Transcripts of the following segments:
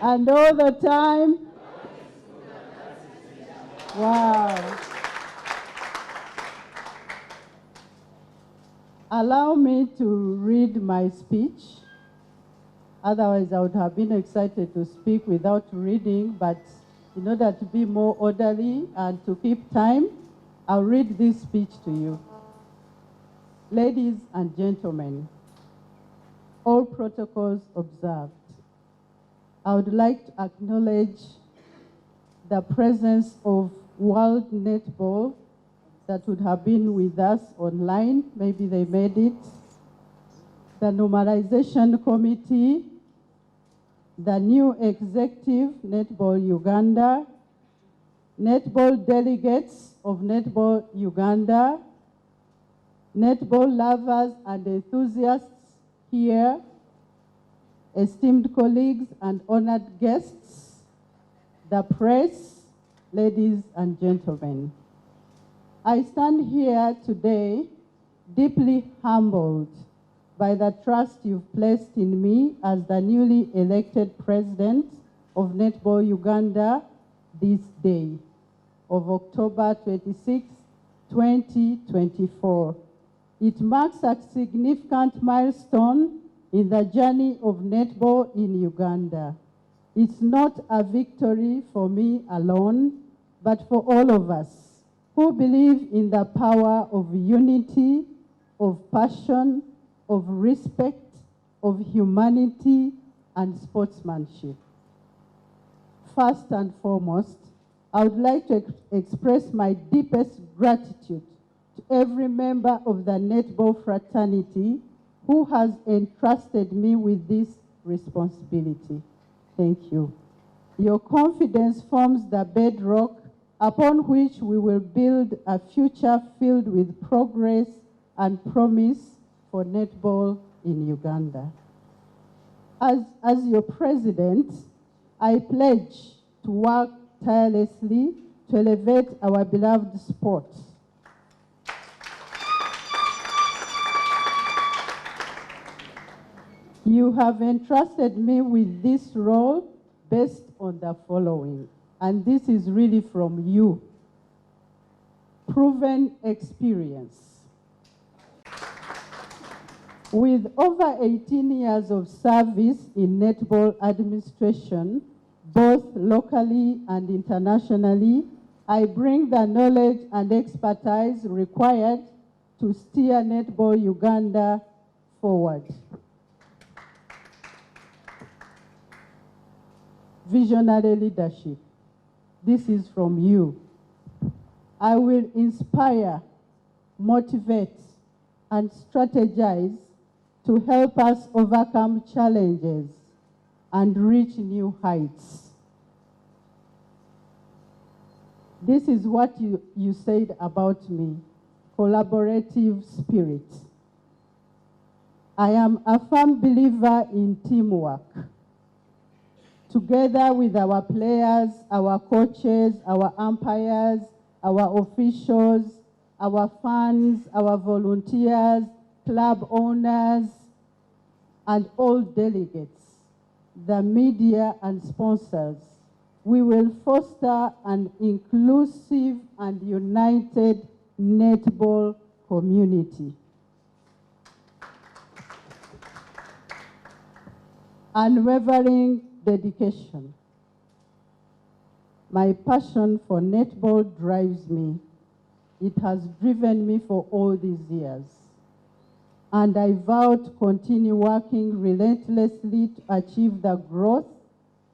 And all the time, wow. Allow me to read my speech. Otherwise, I would have been excited to speak without reading, but in order to be more orderly and to keep time, I'll read this speech to you. Ladies and gentlemen, all protocols observed. I would like to acknowledge the presence of World Netball that would have been with us online. Maybe they made it. The Normalization Committee, the new executive, Netball Uganda, netball delegates of Netball Uganda, netball lovers and enthusiasts here, esteemed colleagues and honored guests, the press, ladies and gentlemen. I stand here today deeply humbled by the trust you've placed in me as the newly elected president of Netball Uganda this day of October 26, 2024. It marks a significant milestone in the journey of netball in Uganda. It's not a victory for me alone, but for all of us who believe in the power of unity, of passion, of respect, of humanity, and sportsmanship. First and foremost, I would like to express my deepest gratitude to every member of the netball fraternity who has entrusted me with this responsibility. Thank you. Your confidence forms the bedrock upon which we will build a future filled with progress and promise for netball in Uganda. As your president, I pledge to work tirelessly to elevate our beloved sport. You have entrusted me with this role based on the following, and this is really from you. Proven experience. With over 18 years of service in netball administration, both locally and internationally, I bring the knowledge and expertise required to steer Netball Uganda forward. Visionary leadership. This is from you. I will inspire, motivate, and strategize to help us overcome challenges and reach new heights. This is what you said about me, collaborative spirit. I am a firm believer in teamwork. Together with our players, our coaches, our umpires, our officials, our fans, our volunteers, club owners, and all delegates, the media and sponsors, we will foster an inclusive and united netball community. Unwavering dedication. My passion for netball drives me. It has driven me for all these years. And I vow to continue working relentlessly to achieve the growth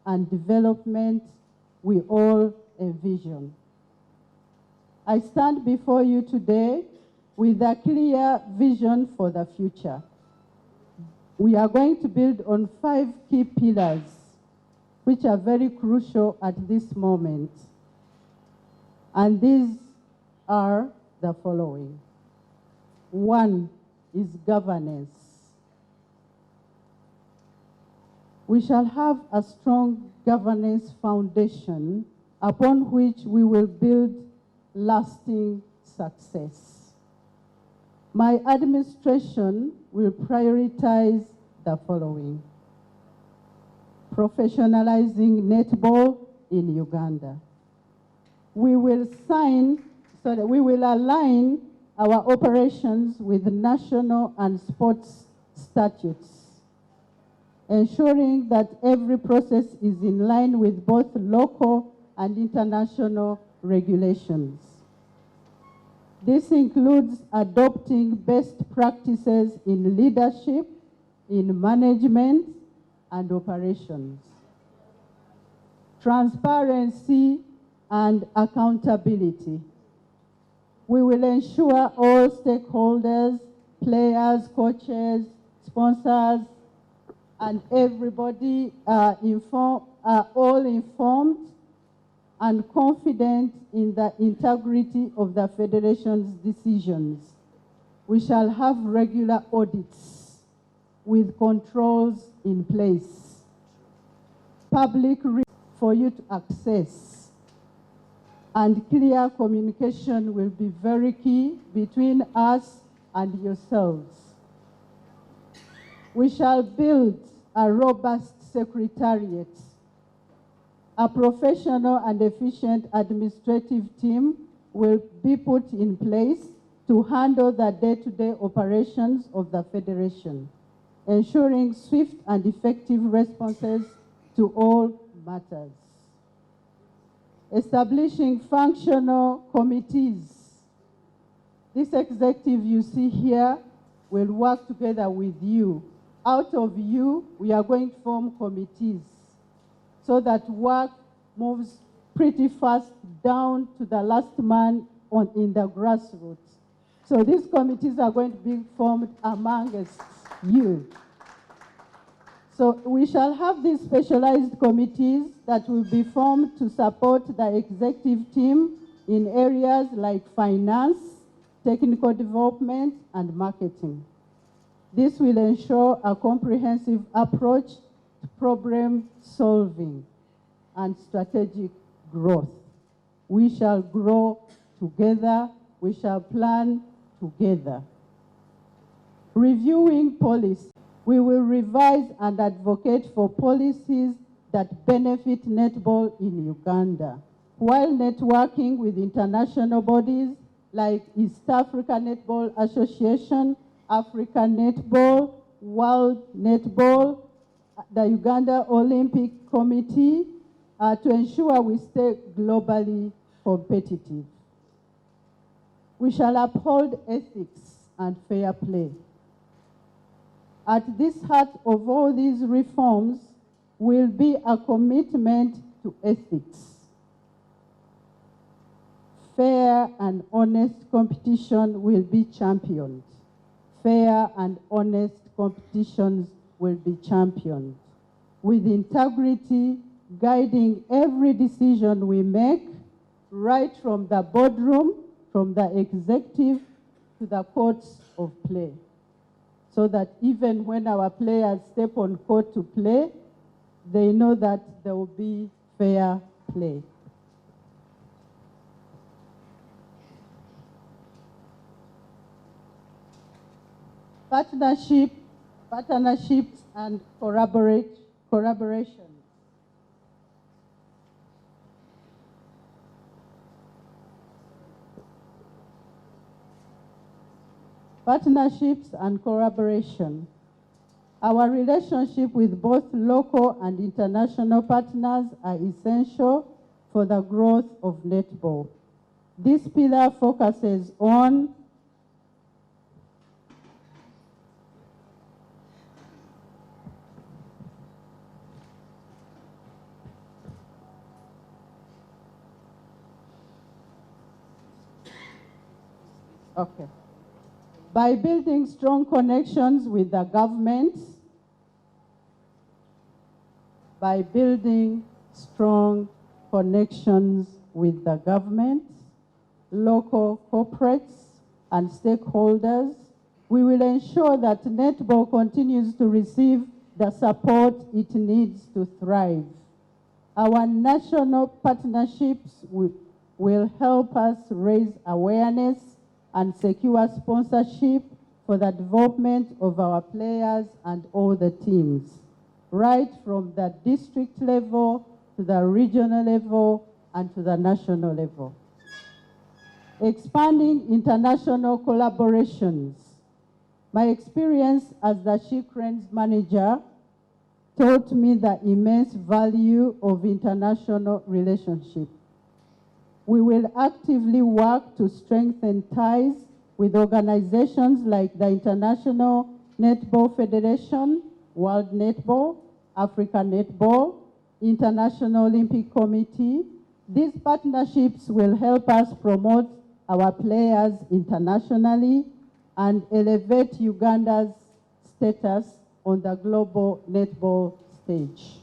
and development we all envision. I stand before you today with a clear vision for the future. We are going to build on 5 key pillars, which are very crucial at this moment. And these are the following. 1 is governance. We shall have a strong governance foundation upon which we will build lasting success. My administration will prioritize the following. professionalizing netball in Uganda. We will align our operations with national and sports statutes, ensuring that every process is in line with both local and international regulations. This includes adopting best practices in leadership, in management, and operations. Transparency and accountability. We will ensure all stakeholders, players, coaches, sponsors, and everybody are all informed and confident in the integrity of the Federation's decisions. We shall have regular audits with controls in place. Public for you to access, and clear communication will be very key between us and yourselves. We shall build a robust secretariat. A professional and efficient administrative team will be put in place to handle the day-to-day operations of the Federation, ensuring swift and effective responses to all matters. Establishing functional committees. This executive you see here will work together with you. Out of you, we are going to form committees so that work moves pretty fast down to the last man in the grassroots. So these committees are going to be formed amongst you. So we shall have these specialized committees that will be formed to support the executive team in areas like finance, technical development, and marketing. This will ensure a comprehensive approach to problem solving and strategic growth. We shall grow together. We shall plan together. Reviewing policy. We will revise and advocate for policies that benefit netball in Uganda, while networking with international bodies like East Africa Netball Association, Africa Netball, World Netball, the Uganda Olympic Committee, to ensure we stay globally competitive. We shall uphold ethics and fair play. At this heart of all these reforms will be a commitment to ethics. Fair and honest competition will be championed. Fair and honest competitions will be championed, with integrity guiding every decision we make, right from the boardroom, from the executive to the courts of play, so that even when our players step on court to play, they know that there will be fair play. Partnerships and collaboration. Partnerships and collaboration. Our relationship with both local and international partners are essential for the growth of netball. This pillar focuses on by building strong connections with the government, local corporates, and stakeholders, we will ensure that netball continues to receive the support it needs to thrive. Our national partnerships will help us raise awareness and secure sponsorship for the development of our players and all the teams. right from the district level to the regional level and to the national level. Expanding international collaborations. My experience as the She Cranes manager taught me the immense value of international relationship. We will actively work to strengthen ties with organizations like the International Netball Federation, World Netball, Africa Netball, International Olympic Committee. These partnerships will help us promote our players internationally and elevate Uganda's status on the global netball stage.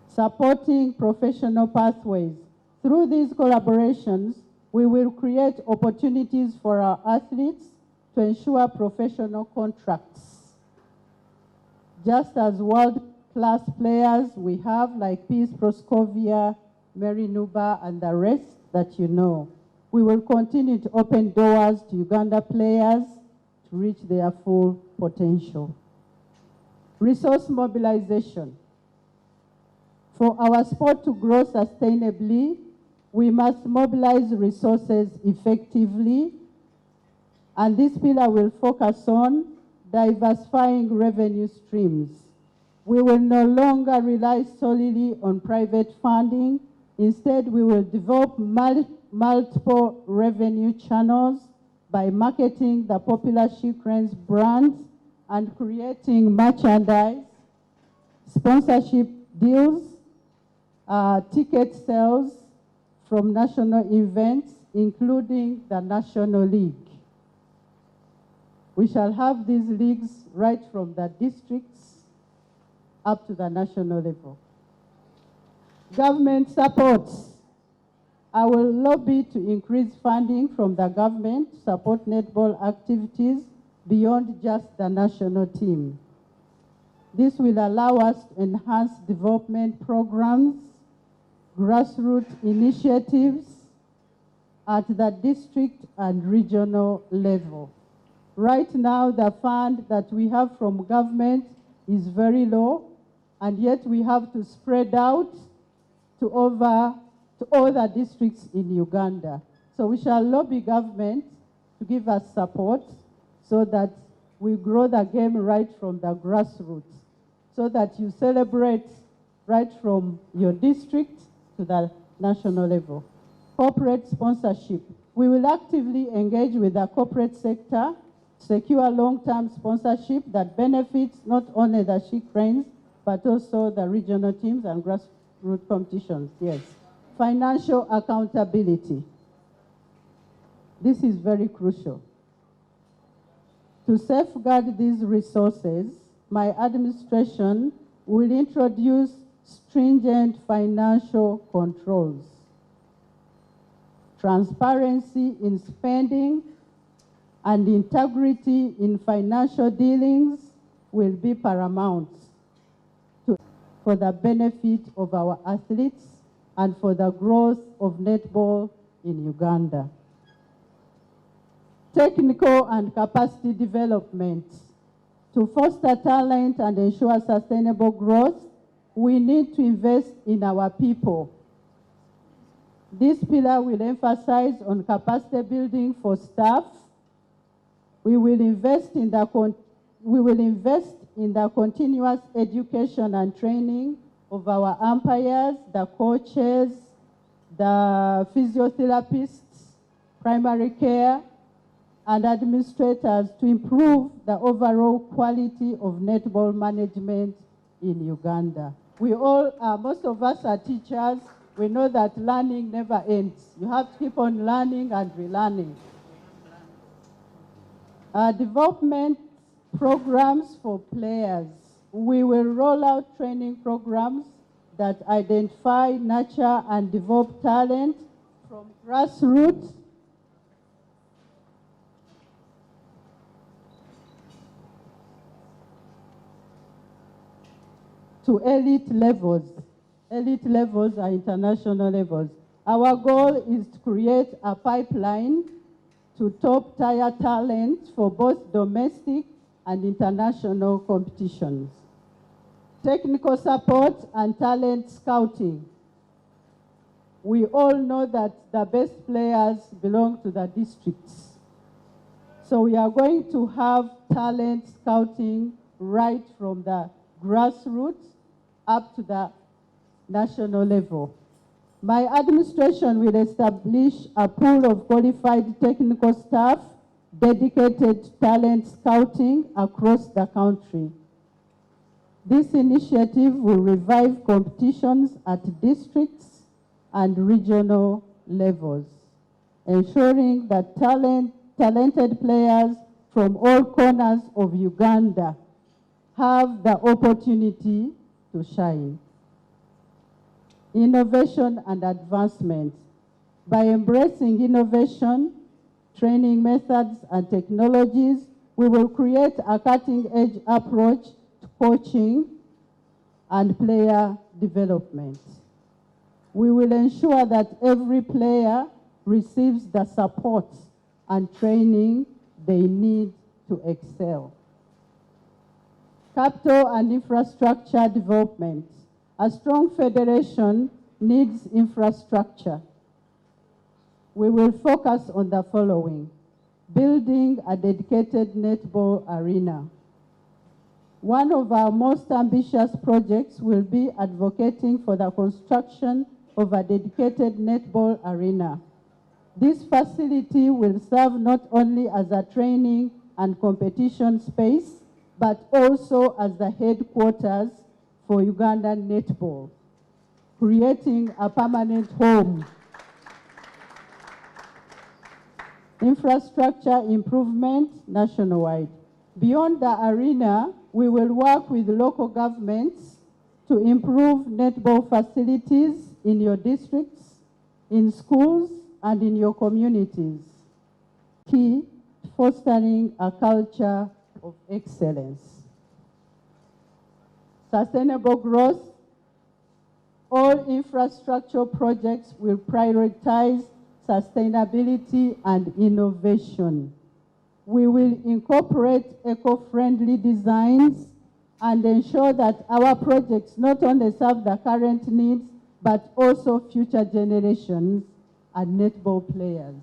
Supporting professional pathways. Through these collaborations, we will create opportunities for our athletes to ensure professional contracts. Just as world-class players we have like Peace Proskovia, Mary Nuba, and the rest that you know, we will continue to open doors to Uganda players to reach their full potential. Resource mobilization. For our sport to grow sustainably, we must mobilize resources effectively, and this pillar will focus on diversifying revenue streams. We will no longer rely solely on private funding. Instead, we will develop multiple revenue channels by marketing the popular She Cranes brands and creating merchandise, sponsorship deals, ticket sales from national events, including the National League. We shall have these leagues right from the districts up to the national level. Government supports. I will lobby to increase funding from the government to support netball activities beyond just the national team. This will allow us to enhance development programs, grassroots initiatives at the district and regional level. Right now, the fund that we have from government is very low, and yet we have to spread out to all the districts in Uganda. So we shall lobby government to give us support so that we grow the game right from the grassroots, so that you celebrate right from your district to the national level. Corporate sponsorship. We will actively engage with the corporate sector, secure long-term sponsorship that benefits not only the She Cranes, but also the regional teams and grassroots competitions, yes. Financial accountability. This is very crucial. To safeguard these resources, my administration will introduce stringent financial controls. Transparency in spending and integrity in financial dealings will be paramount for the benefit of our athletes and for the growth of netball in Uganda. Technical and capacity development. To foster talent and ensure sustainable growth, we need to invest in our people. This pillar will emphasize on capacity building for staff. We will invest in the continuous education and training of our umpires, the coaches, the physiotherapists, primary care, and administrators to improve the overall quality of netball management in Uganda. Most of us are teachers. We know that learning never ends. You have to keep on learning and relearning. Development programs for players. We will roll out training programs that identify, nurture, and develop talent from grassroots to elite levels. Elite levels are international levels. Our goal is to create a pipeline to top-tier talent for both domestic and international competitions. technical support and talent scouting. We all know that the best players belong to the districts. So we are going to have talent scouting right from the grassroots up to the national level. My administration will establish a pool of qualified technical staff dedicated to talent scouting across the country. This initiative will revive competitions at districts and regional levels, ensuring that talented players from all corners of Uganda have the opportunity to shine. Innovation and advancement. By embracing innovation, training methods, and technologies, we will create a cutting-edge approach to coaching and player development. We will ensure that every player receives the support and training they need to excel. Capital and infrastructure development. A strong federation needs infrastructure. We will focus on the following: building a dedicated netball arena. One of our most ambitious projects will be advocating for the construction of a dedicated netball arena. This facility will serve not only as a training and competition space, but also as the headquarters for Ugandan netball, creating a permanent home. Infrastructure improvement nationwide. Beyond the arena, we will work with local governments to improve netball facilities in your districts, in schools, and in your communities. Key, fostering a culture of excellence. Sustainable growth. All infrastructure projects will prioritize sustainability and innovation. We will incorporate eco-friendly designs and ensure that our projects not only serve the current needs, but also future generations and netball players.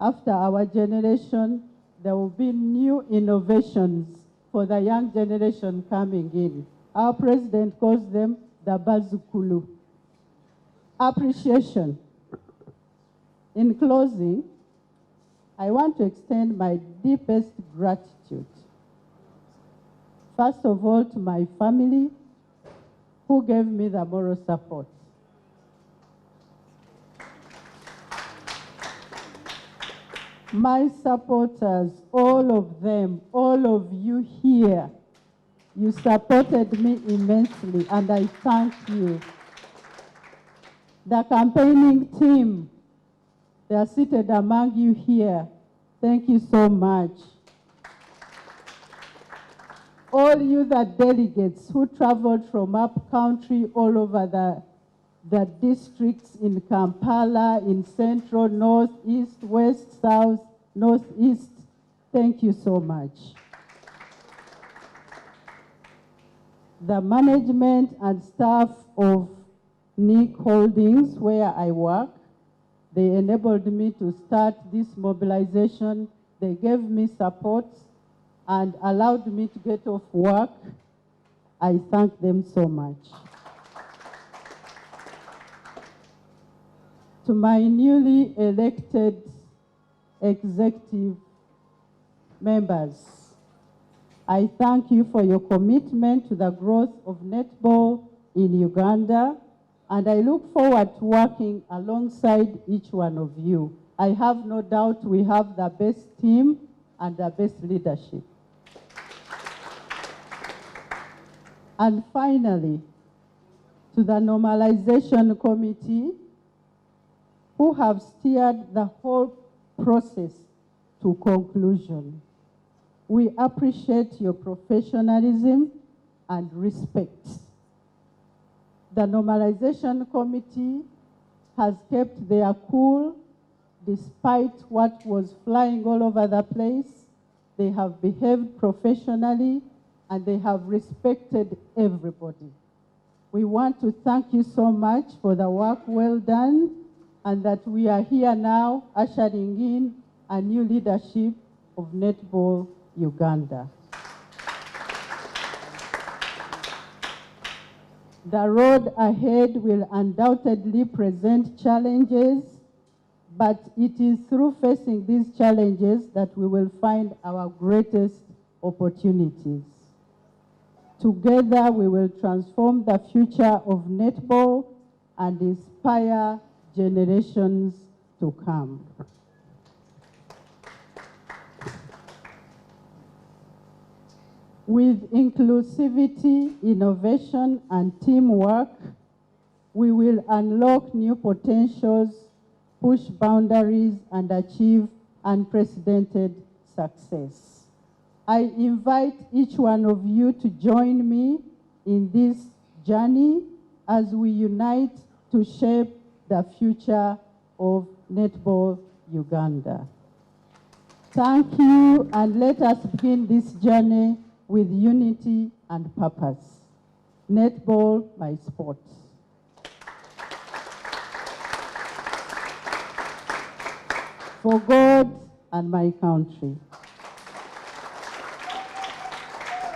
After our generation, there will be new innovations for the young generation coming in. Our president calls them the Bazukulu. Appreciation. In closing, I want to extend my deepest gratitude. First of all, to my family, who gave me the moral support. My supporters, all of them, all of you here, you supported me immensely, and I thank you. The campaigning team, they are seated among you here. Thank you so much. All you, the delegates who traveled from up country all over the districts in Kampala, in Central, North, East, West, South, Northeast, thank you so much. The management and staff of Nick Holdings, where I work, they enabled me to start this mobilization. They gave me support and allowed me to get off work. I thank them so much. To my newly elected executive members, I thank you for your commitment to the growth of netball in Uganda, and I look forward to working alongside each one of you. I have no doubt we have the best team and the best leadership. And finally, to the Normalization Committee, who have steered the whole process to conclusion. We appreciate your professionalism and respect. The Normalization Committee has kept their cool despite what was flying all over the place. They have behaved professionally and they have respected everybody. We want to thank you so much for the work well done, and that we are here now ushering in a new leadership of Netball Uganda. The road ahead will undoubtedly present challenges, but it is through facing these challenges that we will find our greatest opportunities. Together, we will transform the future of netball and inspire generations to come. With inclusivity, innovation, and teamwork, we will unlock new potentials, push boundaries, and achieve unprecedented success. I invite each one of you to join me in this journey as we unite to shape the future of Netball Uganda. Thank you, and let us begin this journey with unity and purpose. Netball, my sport. For God and my country.